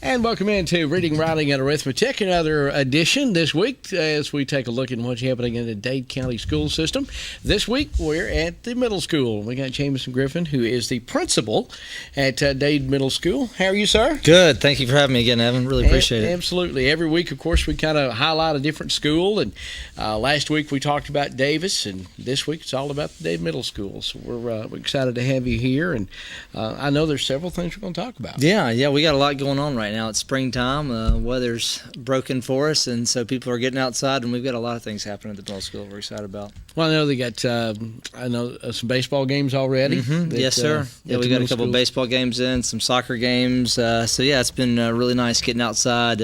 And welcome into Reading, Writing, and Arithmetic, another edition this week as we take a look at what's happening in the Dade County school system. This week, we're at the middle school. We got Jameson Griffin, who is the principal at Dade Middle School. How are you, sir? Good. Thank you for having me again, Evan. Really appreciate it. Absolutely. Every week, of course, we kind of highlight a different school. And last week, we talked about Davis, and this week, it's all about the Dade Middle School. So we're excited to have you here. And I know there's several things we're going to talk about. Yeah, we got a lot going on right now. It's springtime. Weather's broken for us, and so people are getting outside, and we've got a lot of things happening at the middle school we're excited about. Well, I know they got some baseball games already. Mm-hmm. Yes, sir. Yeah, we got a couple of baseball games in, some soccer games. So, yeah, it's been really nice getting outside,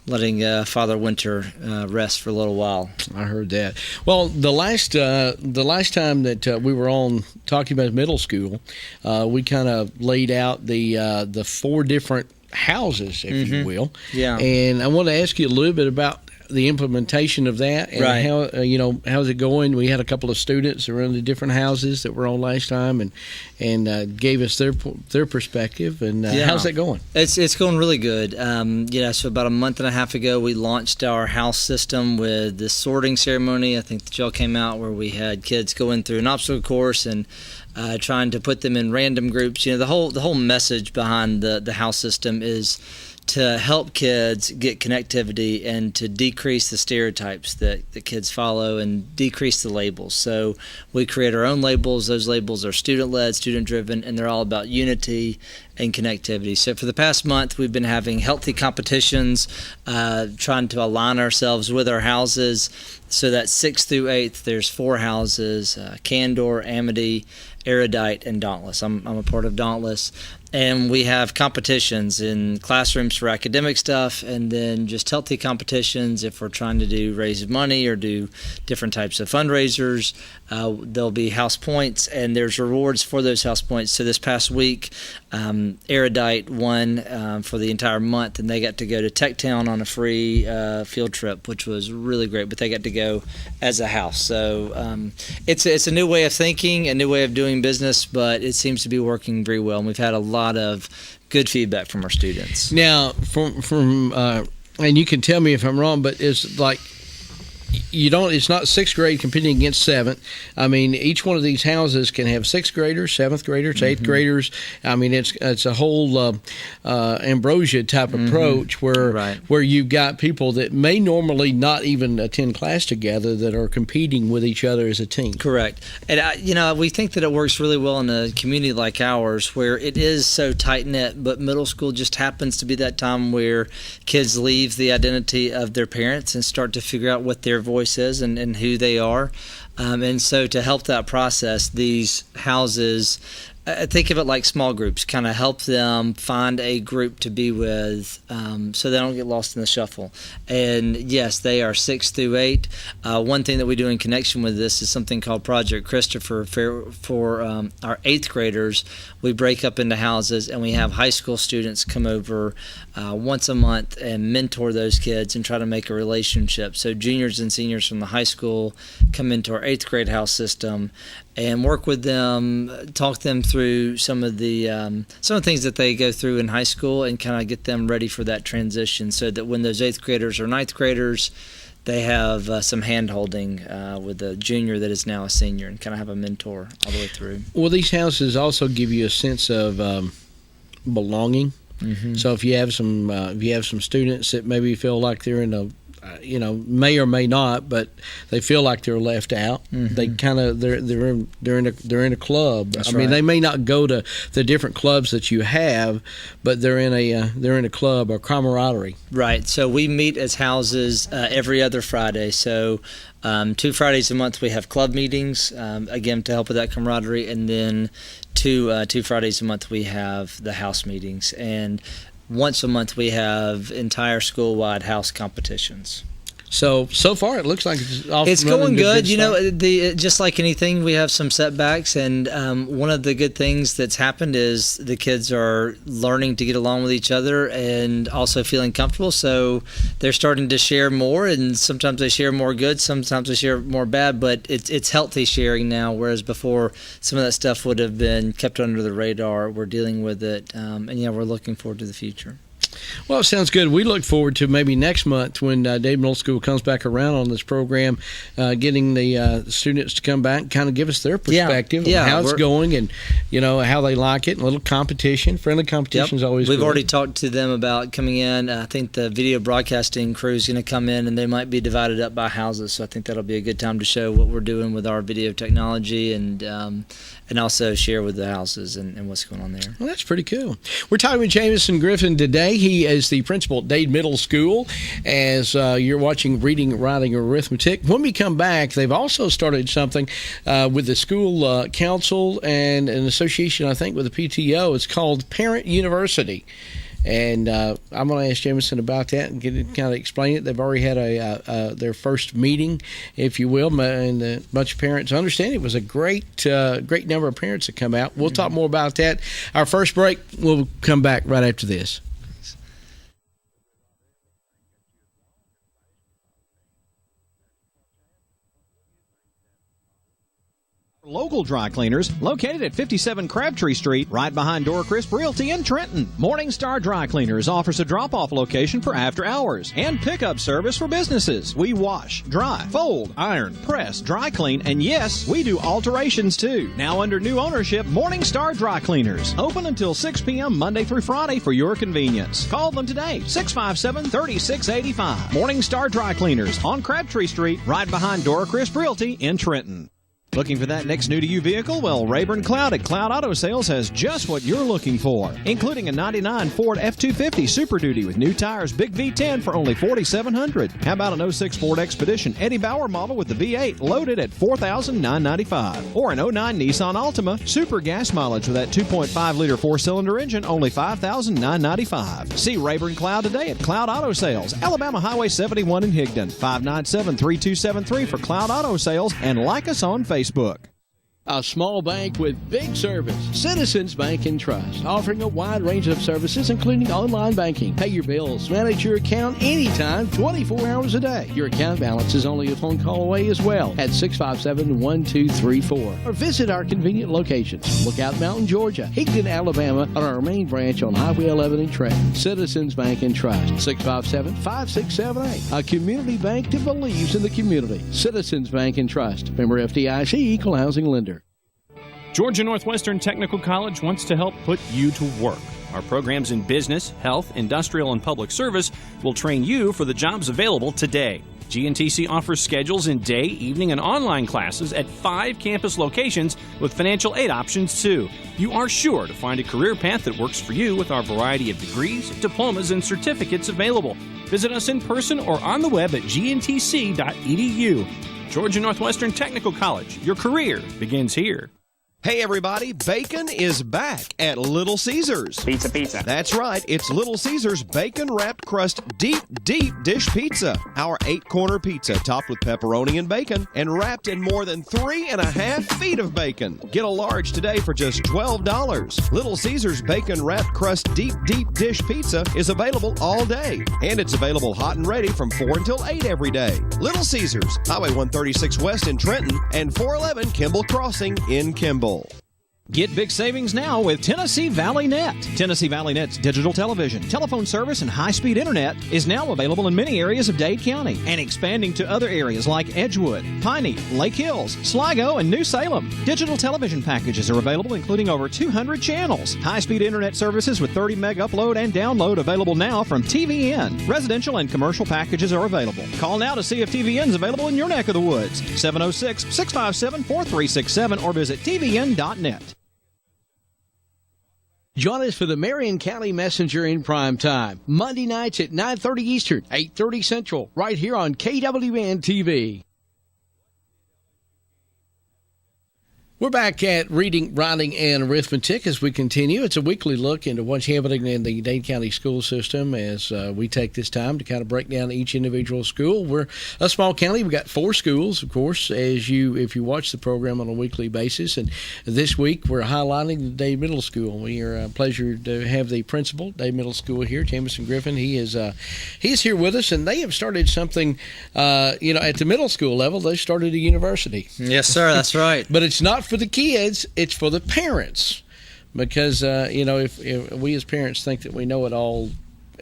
letting Father Winter rest for a little while. I heard that. Well, the last time that we were on talking about middle school, we kind of laid out the four different houses, if you will. Yeah. And I want to ask you a little bit about the implementation of that and right. how how's it going. We had a couple of students around the different houses that were on last time and gave us their perspective. And how's that going? It's going really good. So about a month and a half ago, we launched our house system with the sorting ceremony. I think that y'all came out where we had kids going through an obstacle course and trying to put them in random groups. The whole message behind the house system is to help kids get connectivity and to decrease the stereotypes that the kids follow and decrease the labels. So we create our own labels. Those labels are student-led, student-driven, and they're all about unity and connectivity. So for the past month, we've been having healthy competitions, trying to align ourselves with our houses. So that 6th through 8th, there's 4 houses, Candor, Amity, Erudite, and Dauntless. I'm a part of Dauntless. And we have competitions in classrooms for academic stuff, and then just healthy competitions if we're trying to raise money or do different types of fundraisers. There'll be house points, and there's rewards for those house points. So this past week, Erudite won for the entire month, and they got to go to Tech Town on a free field trip, which was really great. But they got to go as a house. So it's a new way of thinking, a new way of doing business, but it seems to be working very well. And we've had a lot of good feedback from our students. Now, from and you can tell me if I'm wrong, but it's like it's not 6th grade competing against 7th. I mean, each one of these houses can have 6th graders, 7th graders, 8th graders. I mean, it's a whole ambrosia type approach where you've got people that may normally not even attend class together that are competing with each other as a team. Correct. And we think that it works really well in a community like ours where it is so tight-knit, but middle school just happens to be that time where kids leave the identity of their parents and start to figure out what their voice is and who they are. And so to help that process, these houses, think of it like small groups, kind of help them find a group to be with so they don't get lost in the shuffle. And yes, they are 6 through 8. One thing that we do in connection with this is something called Project Christopher. For our 8th graders, we break up into houses and we have high school students come over once a month and mentor those kids and try to make a relationship. So juniors and seniors from the high school come into our 8th grade house system and work with them, talk them through some of the things that they go through in high school and kind of get them ready for that transition so that when those 8th graders or 9th graders, they have some hand-holding with a junior that is now a senior and kind of have a mentor all the way through. Well, these houses also give you a sense of belonging. Mm-hmm. So if you have some students that maybe feel like they're in a may or may not, but they feel like they're left out. Mm-hmm. They kind of they're in a club. That's I mean, right. they may not go to the different clubs that you have, but they're in a club or camaraderie. Right. So we meet as houses every other Friday. So 2 Fridays a month we have club meetings, again to help with that camaraderie, and then two Fridays a month we have the house meetings, and once a month we have entire school-wide house competitions. So far it looks like it's going good. Just like anything, we have some setbacks, and one of the good things that's happened is the kids are learning to get along with each other and also feeling comfortable. So they're starting to share more, and sometimes they share more good, sometimes they share more bad. But it's healthy sharing now, whereas before some of that stuff would have been kept under the radar. We're dealing with it, and we're looking forward to the future. Well, it sounds good. We look forward to maybe next month when Dade Middle School comes back around on this program, getting the students to come back and kind of give us their perspective on how it's going and, how they like it. A little competition. Friendly competition is always good. We've already talked to them about coming in. I think the video broadcasting crew is going to come in, and they might be divided up by houses. So I think that'll be a good time to show what we're doing with our video technology and also share with the houses and what's going on there. Well, that's pretty cool. We're talking with Jamison Griffin today. He is the principal at Dade Middle School as you're watching Reading, Writing, Arithmetic. When we come back, they've also started something with the school council and an association, I think, with the PTO. It's called Parent University. And I'm going to ask Jamison about that and kind of explain it. They've already had their first meeting, if you will, and a bunch of parents understand it was a great number of parents that come out. We'll talk more about that. Our first break, we'll come back right after this. Local dry cleaners located at 57 Crabtree Street, right behind Dorcrisp Realty in Trenton. Morningstar Dry Cleaners offers a drop-off location for after hours and pickup service for businesses. We wash, dry, fold, iron, press, dry clean, and yes, we do alterations too. Now under new ownership, Morningstar Dry Cleaners. Open until 6 p.m. Monday through Friday for your convenience. Call them today, 657-3685. Morningstar Dry Cleaners on Crabtree Street, right behind Dorcrisp Realty in Trenton. Looking for that next new-to-you vehicle? Well, Rayburn Cloud at Cloud Auto Sales has just what you're looking for, including a '99 Ford F-250 Super Duty with new tires, Big V10 for only $4,700. How about an '06 Ford Expedition Eddie Bauer model with the V8 loaded at $4,995? Or an '09 Nissan Altima Super Gas Mileage with that 2.5-liter four-cylinder engine, only $5,995. See Rayburn Cloud today at Cloud Auto Sales, Alabama Highway 71 in Higdon, 597-3273 for Cloud Auto Sales, and like us on Facebook. A small bank with big service. Citizens Bank and Trust, offering a wide range of services, including online banking. Pay your bills, manage your account anytime, 24 hours a day. Your account balance is only a phone call away as well at 657-1234. Or visit our convenient locations. Lookout Mountain, Georgia, Higdon, Alabama, on our main branch on Highway 11 in Trenton. Citizens Bank and Trust, 657-5678. A community bank that believes in the community. Citizens Bank and Trust. Member FDIC, Equal Housing Lender. Georgia Northwestern Technical College wants to help put you to work. Our programs in business, health, industrial, and public service will train you for the jobs available today. GNTC offers schedules in day, evening, and online classes at 5 campus locations with financial aid options too. You are sure to find a career path that works for you with our variety of degrees, diplomas, and certificates available. Visit us in person or on the web at gntc.edu. Georgia Northwestern Technical College. Your career begins here. Hey everybody, bacon is back at Little Caesars. Pizza, pizza. That's right, it's Little Caesars Bacon Wrapped Crust Deep Dish Pizza. Our 8-corner pizza topped with pepperoni and bacon and wrapped in more than 3.5 feet of bacon. Get a large today for just $12. Little Caesars Bacon Wrapped Crust Deep Dish Pizza is available all day. And it's available hot and ready from 4 until 8 every day. Little Caesars, Highway 136 West in Trenton and 411 Kimball Crossing in Kimball. Get big savings now with Tennessee Valley Net. Tennessee Valley Net's digital television, telephone service, and high-speed internet is now available in many areas of Dade County and expanding to other areas like Edgewood, Piney, Lake Hills, Sligo, and New Salem. Digital television packages are available, including over 200 channels. High-speed internet services with 30 meg upload and download available now from TVN. Residential and commercial packages are available. Call now to see if TVN is available in your neck of the woods. 706-657-4367 or visit tvn.net. Join us for the Marion County Messenger in prime time, Monday nights at 9:30 Eastern, 8:30 Central, right here on KWN-TV. We're back at Reading, Writing, and Arithmetic as we continue. It's a weekly look into what's happening in the Dade County school system as we take this time to kind of break down each individual school. We're a small county. We've got 4 schools, of course, if you watch the program on a weekly basis. And this week we're highlighting the Dade Middle School. We are a pleasure to have the principal, Dade Middle School here, Jamison Griffin. He's here with us, and they have started something, at the middle school level. They started a university. Yes, sir, that's right. But it's not for the kids, it's for the parents, because if we as parents think that we know it all,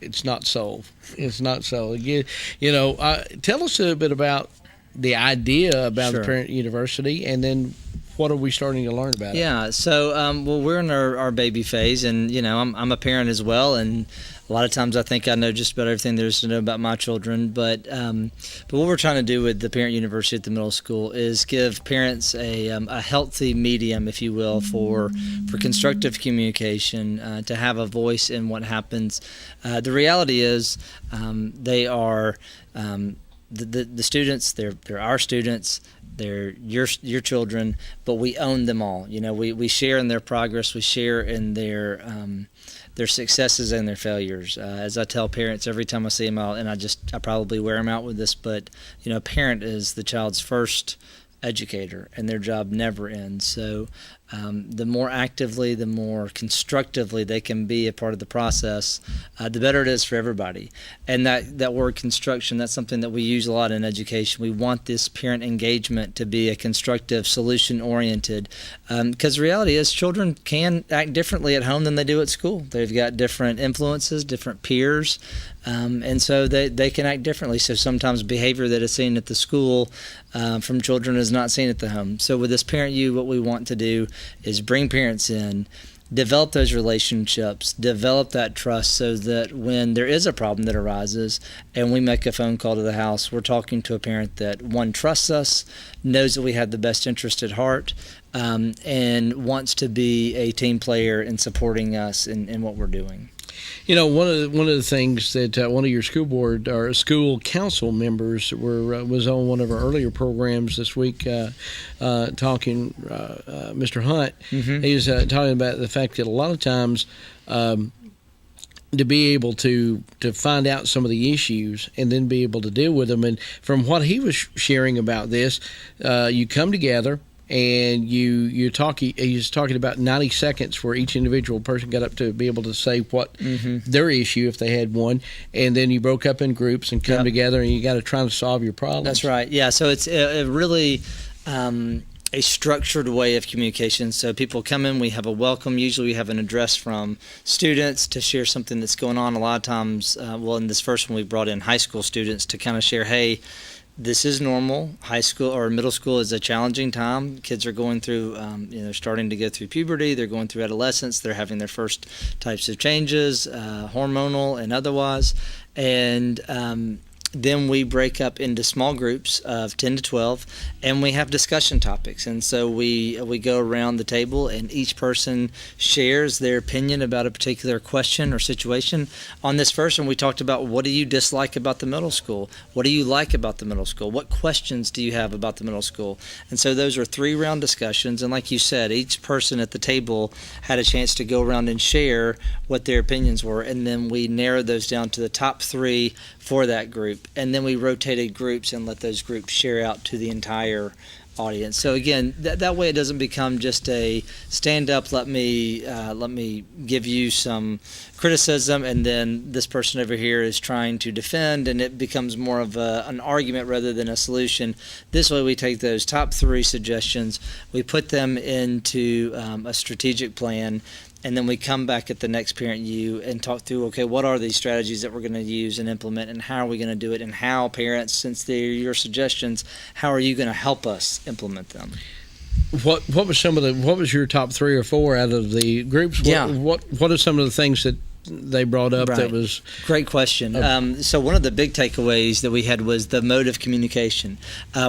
it's not so. It's not so. Tell us a bit about the idea about the Parent University, and then what are we starting to learn about it? Yeah, so we're in our baby phase, and I'm a parent as well, and a lot of times I think I know just about everything there is to know about my children. But what we're trying to do with the Parent University at the middle school is give parents a healthy medium, if you will, for constructive communication, to have a voice in what happens. The reality is they are the students. They're our students. They're your children, but we own them all. We share in their progress. We share in their successes and their failures. As I tell parents every time I see them out, and I probably wear them out with this, but a parent is the child's first educator, and their job never ends. So the more actively, the more constructively they can be a part of the process, the better it is for everybody. And that word construction, that's something that we use a lot in education. We want this parent engagement to be a constructive, solution-oriented, because the reality is children can act differently at home than they do at school. They've got different influences, different peers, and so they can act differently. So sometimes behavior that is seen at the school from children is not seen at the home. So with this Parent U, what we want to do is bring parents in, develop those relationships, develop that trust, so that when there is a problem that arises and we make a phone call to the house, we're talking to a parent that, one, trusts us, knows that we have the best interest at heart, and wants to be a team player in supporting us in what we're doing. One of the things that one of your school board or school council members was on one of our earlier programs this week, talking. Mr. Hunt, he was talking about the fact that a lot of times, to be able to find out some of the issues and then be able to deal with them, and from what he was sharing about this, you come together. And you talk. He's talking about 90 seconds where each individual person got up to be able to say what their issue, if they had one, and then you broke up in groups and come together, and you got to try to solve your problems. That's right. Yeah. So it's a really a structured way of communication. So people come in, we have a welcome. Usually we have an address from students to share something that's going on. A lot of times, in this first one, we brought in high school students to kind of share, hey, this is normal. High school or middle school is a challenging time. Kids are going through, they're starting to go through puberty. They're going through adolescence. They're having their first types of changes, hormonal and otherwise. And then we break up into small groups of 10 to 12, and we have discussion topics. And so we go around the table, and each person shares their opinion about a particular question or situation. On this first one, we talked about, what do you dislike about the middle school? What do you like about the middle school? What questions do you have about the middle school? And so those are 3-round discussions. And like you said, each person at the table had a chance to go around and share what their opinions were. And then we narrowed those down to the top 3 for that group, and then we rotated groups and let those groups share out to the entire audience. So again, that way it doesn't become just a stand up, let me give you some criticism, and then this person over here is trying to defend, and it becomes more of an argument rather than a solution. This way we take those top 3 suggestions, we put them into a strategic plan, and then we come back at the next Parent U and talk through, okay, what are these strategies that we're going to use and implement, and how are we going to do it, and how, parents, since they're your suggestions, how are you going to help us implement them? What was your top 3 or 4 out of the groups? What are some of the things that they brought up that was... Great question. So one of the big takeaways that we had was the mode of communication.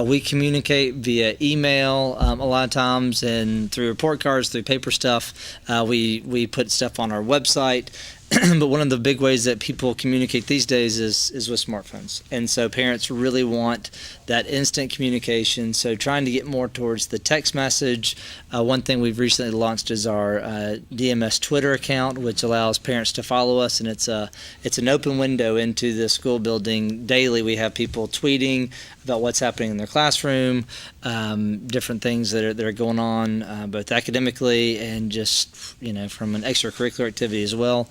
We communicate via email a lot of times, and through report cards, through paper stuff. We put stuff on our website. But one of the big ways that people communicate these days is with smartphones. And so parents really want that instant communication. So trying to get more towards the text message. One thing we've recently launched is our DMS Twitter account, which allows parents to follow us, and it's an open window into the school building. Daily we have people tweeting about what's happening in their classroom, different things that are going on, both academically and just from an extracurricular activity as well.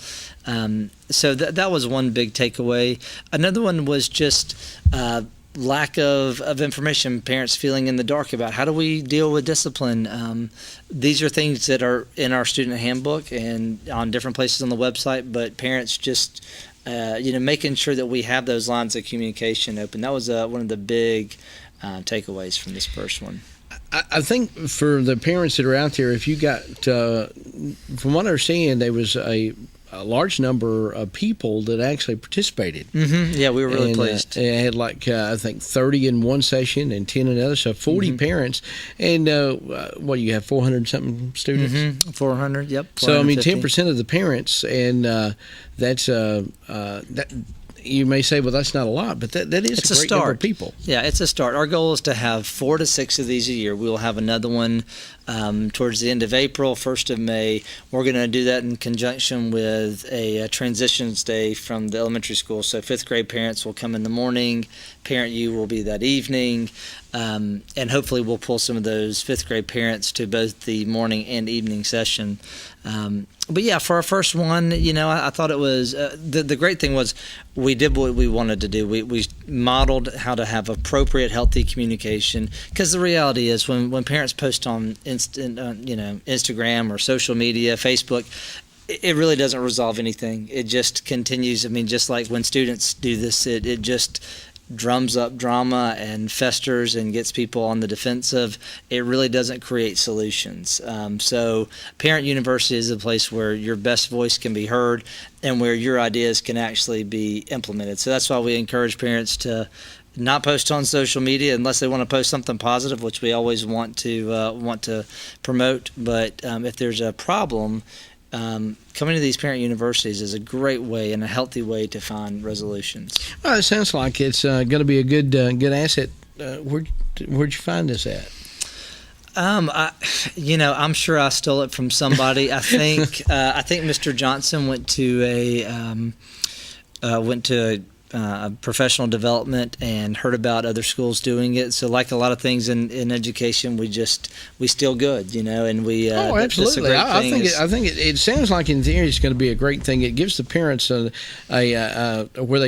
So that was one big takeaway. Another one was just lack of information, parents feeling in the dark about how do we deal with discipline. These are things that are in our student handbook and on different places on the website, but parents just making sure that we have those lines of communication open. That was one of the big takeaways from this first one. I think for the parents that are out there, if you got, from what I understand, there was a large number of people that actually participated. Mm-hmm. Yeah, we were really pleased. It had I think 30 in one session and 10 in another, so 40 parents. And what do you have, 400 something students? Mm-hmm. 400, yep. So, 10% of the parents, and that's that. You may say, well, that's not a lot, but that is it's a great start. number of people. Yeah, it's a start. Our goal is to have 4 to 6 of these a year. We will have another one towards the end of April, 1st of May. We're going to do that in conjunction with a transitions day from the elementary school. So 5th grade parents will come in the morning, Parent U will be that evening, and hopefully we'll pull some of those 5th grade parents to both the morning and evening session. But yeah, for our first one, I thought it was the great thing was we did what we wanted to do. We modeled how to have appropriate, healthy communication. Because the reality is, when parents post on Instagram or social media, Facebook, it really doesn't resolve anything. It just continues. I mean, just like when students do this, it just drums up drama and festers and gets people on the defensive. It really doesn't create solutions. So Parent University is a place where your best voice can be heard and where your ideas can actually be implemented. So that's why we encourage parents to not post on social media unless they want to post something positive, which we always want to promote. But if there's a problem, coming to these parent universities is a great way and a healthy way to find resolutions. Well, it sounds like it's going to be a good asset. Where'd you find this at? I'm sure I stole it from somebody. I think Mr. Johnson went to professional development and heard about other schools doing it. So like a lot of things in education, we steal good, and we. Oh, absolutely. I think it sounds like in theory it's going to be a great thing. It gives the parents a where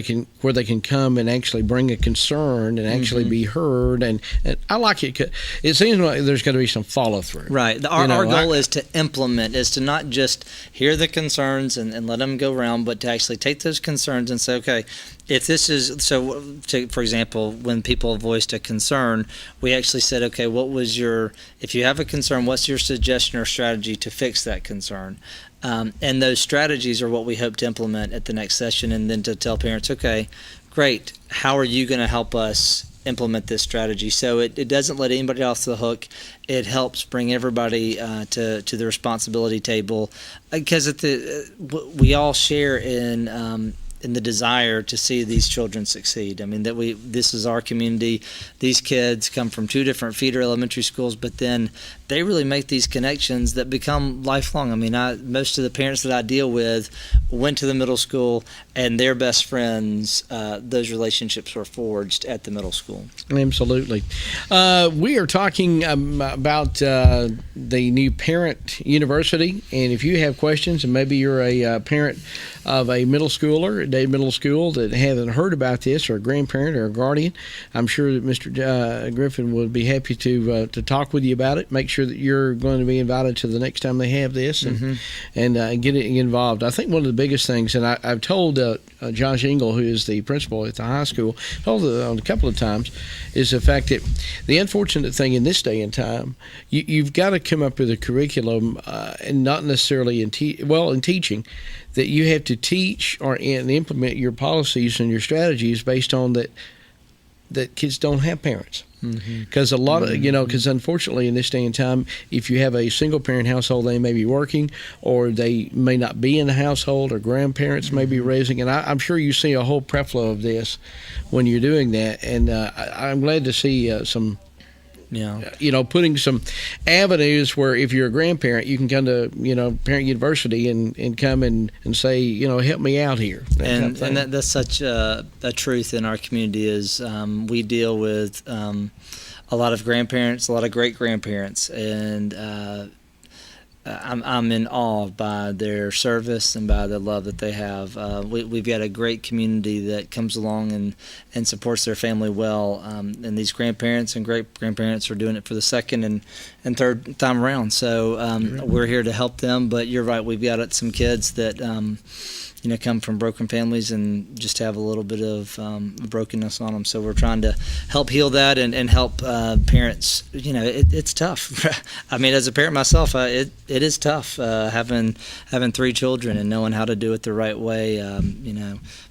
they can come and actually bring a concern and actually be heard. And I like it. It seems like there's going to be some follow through. Our goal is to implement, is to not just hear the concerns and let them go around, but to actually take those concerns and say, okay, if this is for example, when people voiced a concern, we actually said, okay, if you have a concern, what's your suggestion or strategy to fix that concern? And those strategies are what we hope to implement at the next session, and then to tell parents, okay, great, how are you going to help us implement this strategy? So it doesn't let anybody off the hook. It helps bring everybody to the responsibility table, because we all share in the desire to see these children succeed. I mean, this is our community. These kids come from 2 different feeder elementary schools, but then they really make these connections that become lifelong. I mean, most of the parents that I deal with went to the middle school, and their best friends, those relationships were forged at the middle school. Absolutely. We are talking about the new Parent University, and if you have questions, and maybe you're a parent of a middle schooler at Dade Middle School that haven't heard about this, or a grandparent or a guardian, I'm sure that Mr. Griffin would be happy to talk with you about it. Make sure that you're going to be invited to the next time they have this, and get involved. I think one of the biggest things, and I've told Josh Engel, who is the principal at the high school, told on a couple of times, is the fact that the unfortunate thing in this day and time, you've got to come up with a curriculum, and not necessarily in teaching, that you have to teach and implement your policies and your strategies based on that kids don't have parents. Because a lot of, because unfortunately in this day and time, if you have a single parent household, they may be working, or they may not be in the household, or grandparents may be raising. And I'm sure you see a whole preflow of this when you're doing that. And I'm glad to see some, putting some avenues where if you're a grandparent, you can come to, Parent University and come and say, help me out here. And that's such a truth in our community is we deal with a lot of grandparents, a lot of great-grandparents, and I'm in awe by their service and by the love that they have. We've got a great community that comes along and supports their family well. And these grandparents and great-grandparents are doing it for the second and third time around. So we're here to help them. But you're right, we've got some kids that come from broken families and just have a little bit of brokenness on them. So we're trying to help heal that and help parents. It's tough. I mean, as a parent myself, it is tough having 3 children and knowing how to do it the right way.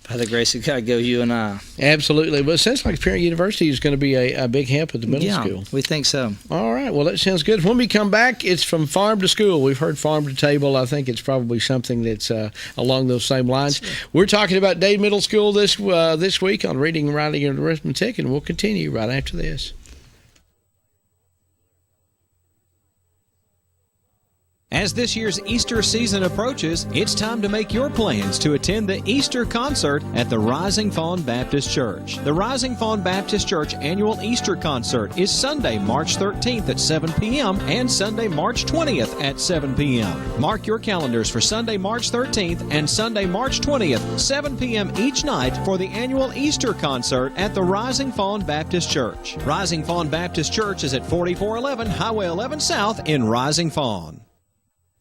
By the grace of God, go you and I. Absolutely. Well, it sounds like Parent University is going to be a big help at the middle school. Yeah, we think so. All right. Well, that sounds good. When we come back, it's from farm to school. We've heard farm to table. I think it's probably something that's along those same lines. We're talking about Dade Middle School this week on Reading, Writing, and Arithmetic, and we'll continue right after this. As this year's Easter season approaches, it's time to make your plans to attend the Easter concert at the Rising Fawn Baptist Church. The Rising Fawn Baptist Church annual Easter concert is Sunday, March 13th at 7 p.m. and Sunday, March 20th at 7 p.m. Mark your calendars for Sunday, March 13th and Sunday, March 20th, 7 p.m. each night for the annual Easter concert at the Rising Fawn Baptist Church. Rising Fawn Baptist Church is at 4411 Highway 11 South in Rising Fawn.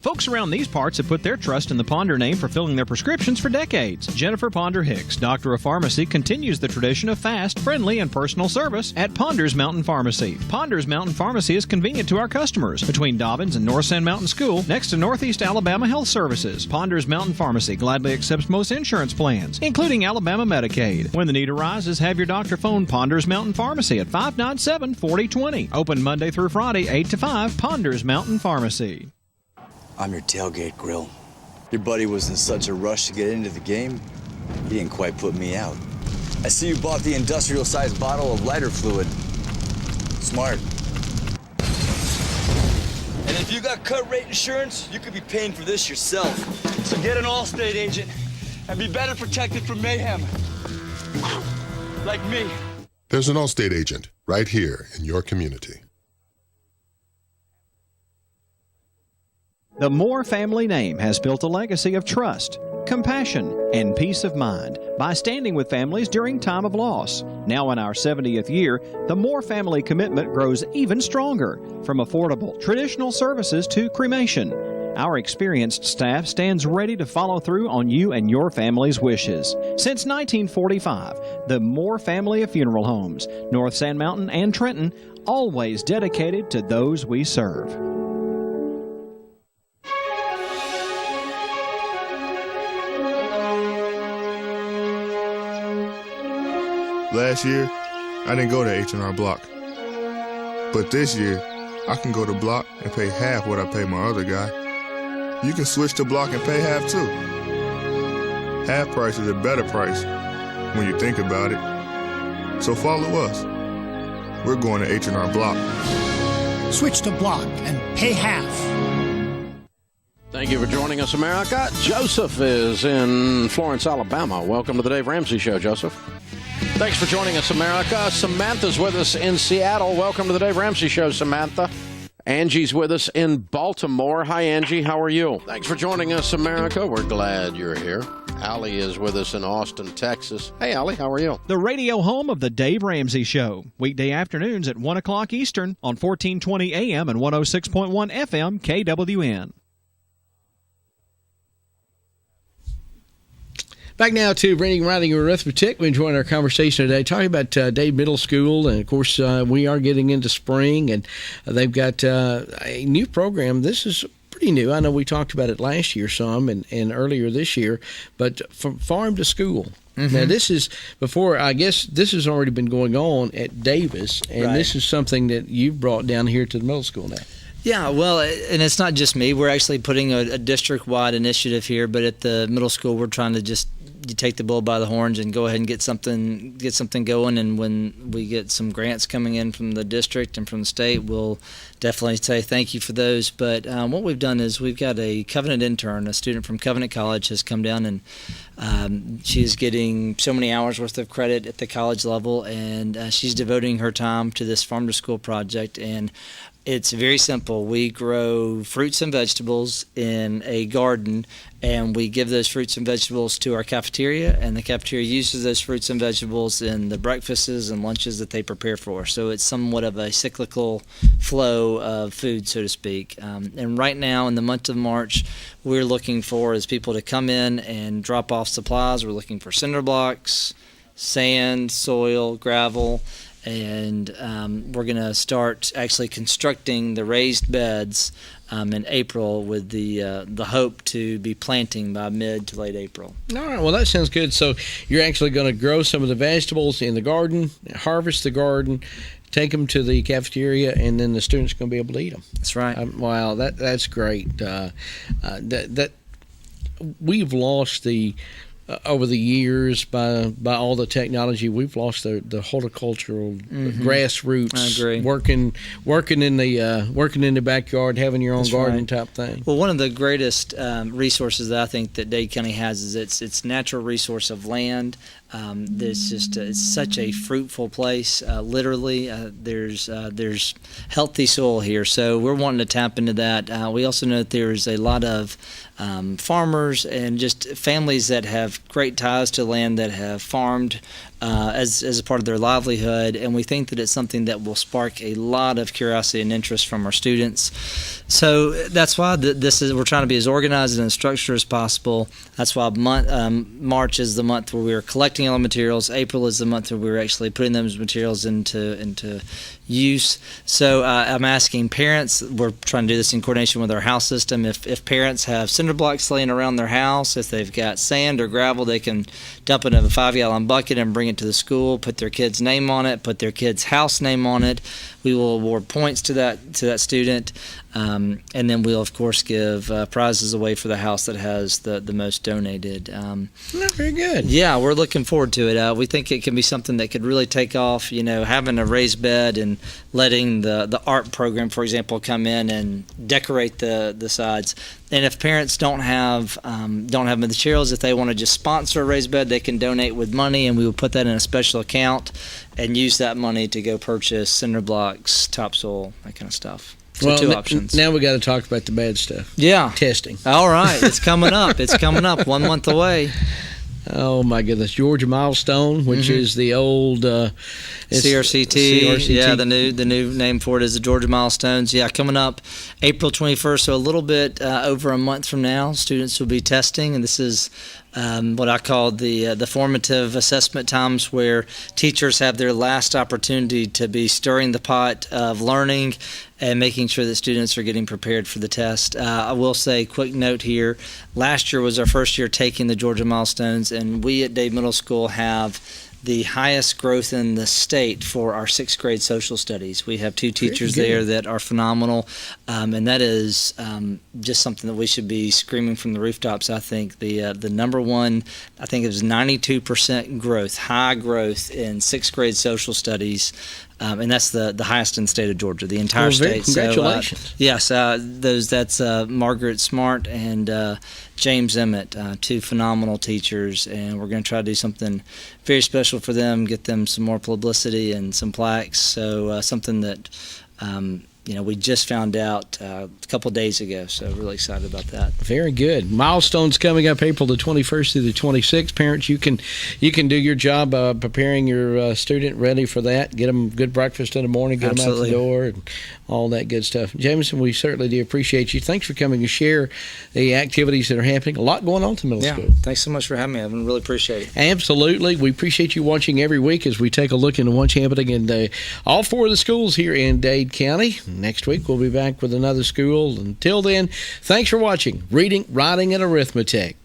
Folks around these parts have put their trust in the Ponder name for filling their prescriptions for decades. Jennifer Ponder Hicks, Doctor of Pharmacy, continues the tradition of fast, friendly, and personal service at Ponder's Mountain Pharmacy. Ponder's Mountain Pharmacy is convenient to our customers between Dobbins and North Sand Mountain School, next to Northeast Alabama Health Services. Ponder's Mountain Pharmacy gladly accepts most insurance plans, including Alabama Medicaid. When the need arises, have your doctor phone Ponder's Mountain Pharmacy at 597-4020. Open Monday through Friday, 8 to 5, Ponder's Mountain Pharmacy. I'm your tailgate grill. Your buddy was in such a rush to get into the game, he didn't quite put me out. I see you bought the industrial-sized bottle of lighter fluid. Smart. And if you got cut rate insurance, you could be paying for this yourself. So get an Allstate agent and be better protected from mayhem. Like me. There's an Allstate agent right here in your community. The Moore family name has built a legacy of trust, compassion, and peace of mind by standing with families during time of loss. Now in our 70th year, the Moore family commitment grows even stronger, from affordable, traditional services to cremation. Our experienced staff stands ready to follow through on you and your family's wishes. Since 1945, the Moore family of funeral homes, North Sand Mountain and Trenton, always dedicated to those we serve. Last year, I didn't go to H&R Block. But this year, I can go to Block and pay half what I pay my other guy. You can switch to Block and pay half too. Half price is a better price when you think about it. So follow us. We're going to H&R Block. Switch to Block and pay half. Thank you for joining us, America. Joseph is in Florence, Alabama. Welcome to the Dave Ramsey Show, Joseph. Thanks for joining us, America. Samantha's with us in Seattle. Welcome to the Dave Ramsey Show, Samantha. Angie's with us in Baltimore. Hi, Angie. How are you? Thanks for joining us, America. We're glad you're here. Allie is with us in Austin, Texas. Hey, Allie. How are you? The radio home of the Dave Ramsey Show. Weekday afternoons at 1 o'clock Eastern on 1420 AM and 106.1 FM KWN. Back now to Reading, Writing, and Arithmetic. We enjoyed our conversation today talking about Dade Middle School. And, of course, we are getting into spring, and they've got a new program. This is pretty new. I know we talked about it last year some and earlier this year, but from farm to school. Mm-hmm. Now, this is before, I guess this has already been going on at Davis, and Right. This is something that you've brought down here to the middle school now. Yeah, well, and it's not just me. We're actually putting a district-wide initiative here, but at the middle school, we're trying to just take the bull by the horns and go ahead and get something going. And when we get some grants coming in from the district and from the state, we'll definitely say thank you for those. But what we've done is we've got a Covenant intern, a student from Covenant College has come down, and she's getting so many hours worth of credit at the college level, and she's devoting her time to this farm to school project. And It's very simple. We grow fruits and vegetables in a garden, and we give those fruits and vegetables to our cafeteria, and the cafeteria uses those fruits and vegetables in the breakfasts and lunches that they prepare for us. So it's somewhat of a cyclical flow of food, so to speak. And right now, in the month of March, we're looking for is people to come in and drop off supplies. We're looking for cinder blocks, sand, soil, gravel, and we're going to start actually constructing the raised beds in April with the hope to be planting by mid to late April. All right, well, that sounds good. So you're actually going to grow some of the vegetables in the garden, harvest the garden, take them to the cafeteria, and then the students are going to be able to eat them. That's right. Wow, that's great. That we've lost the over the years by all the technology, we've lost the horticultural grassroots. I agree. Working in the backyard, having your own That's garden right. type thing. Well, one of the greatest resources that I think that Dade County has is its natural resource of land. It's such a fruitful place. Literally, there's healthy soil here, so we're wanting to tap into that. We also know that there's a lot of farmers and just families that have great ties to land that have farmed as a part of their livelihood, and we think that it's something that will spark a lot of curiosity and interest from our students. So that's why we're trying to be as organized and as structured as possible. That's why March is the month where we are collecting all the materials. April is the month where we're actually putting those materials into use. So I'm asking parents, we're trying to do this in coordination with our house system, if parents have cinder blocks laying around their house, if they've got sand or gravel, they can dump it in a 5-gallon bucket and bring it to the school, put their kid's name on it, put their kid's house name on it. We will award points to that student, and then we'll of course give prizes away for the house that has the most donated. Very good. Yeah, we're looking forward to it. We think it can be something that could really take off. Having a raised bed and letting the art program, for example, come in and decorate the sides. And if parents don't have materials, if they want to just sponsor a raised bed, they can donate with money, and we will put that in a special account and use that money to go purchase cinder blocks, topsoil, that kind of stuff. So two options. Now we got to talk about the bad stuff. Yeah. Testing. All right. It's coming up. It's coming up 1 month away. Oh my goodness, Georgia Milestone, which is the old CRCT. Yeah, the new name for it is the Georgia Milestones. Yeah, coming up April 21st, so a little bit over a month from now, students will be testing, and this is what I call the formative assessment times, where teachers have their last opportunity to be stirring the pot of learning and making sure that students are getting prepared for the test. I will say, quick note here, last year was our first year taking the Georgia Milestones, and we at Dade Middle School have the highest growth in the state for our 6th grade social studies. We have 2 teachers there that are phenomenal, and that is just something that we should be screaming from the rooftops. I think the number one, I think it was 92% growth, high growth in 6th grade social studies. And that's the highest in the state of Georgia, the entire state. Congratulations. So, yes, that's Margaret Smart and James Emmett, 2 phenomenal teachers, and we're going to try to do something very special for them, get them some more publicity and some plaques. So something that we just found out a couple days ago, so really excited about that. Very good. Milestones coming up April the 21st through the 26th. Parents, you can do your job preparing your student ready for that. Get them good breakfast in the morning, get Absolutely. them out the door, and all that good stuff. Jameson, we certainly do appreciate you. Thanks for coming to share the activities that are happening. A lot going on at the middle school. Thanks so much for having me, Evan. Really appreciate it. Absolutely. We appreciate you watching every week as we take a look into what's happening in all 4 of the schools here in Dade County. Next week, we'll be back with another school. Until then, thanks for watching Reading, Writing, and Arithmetic.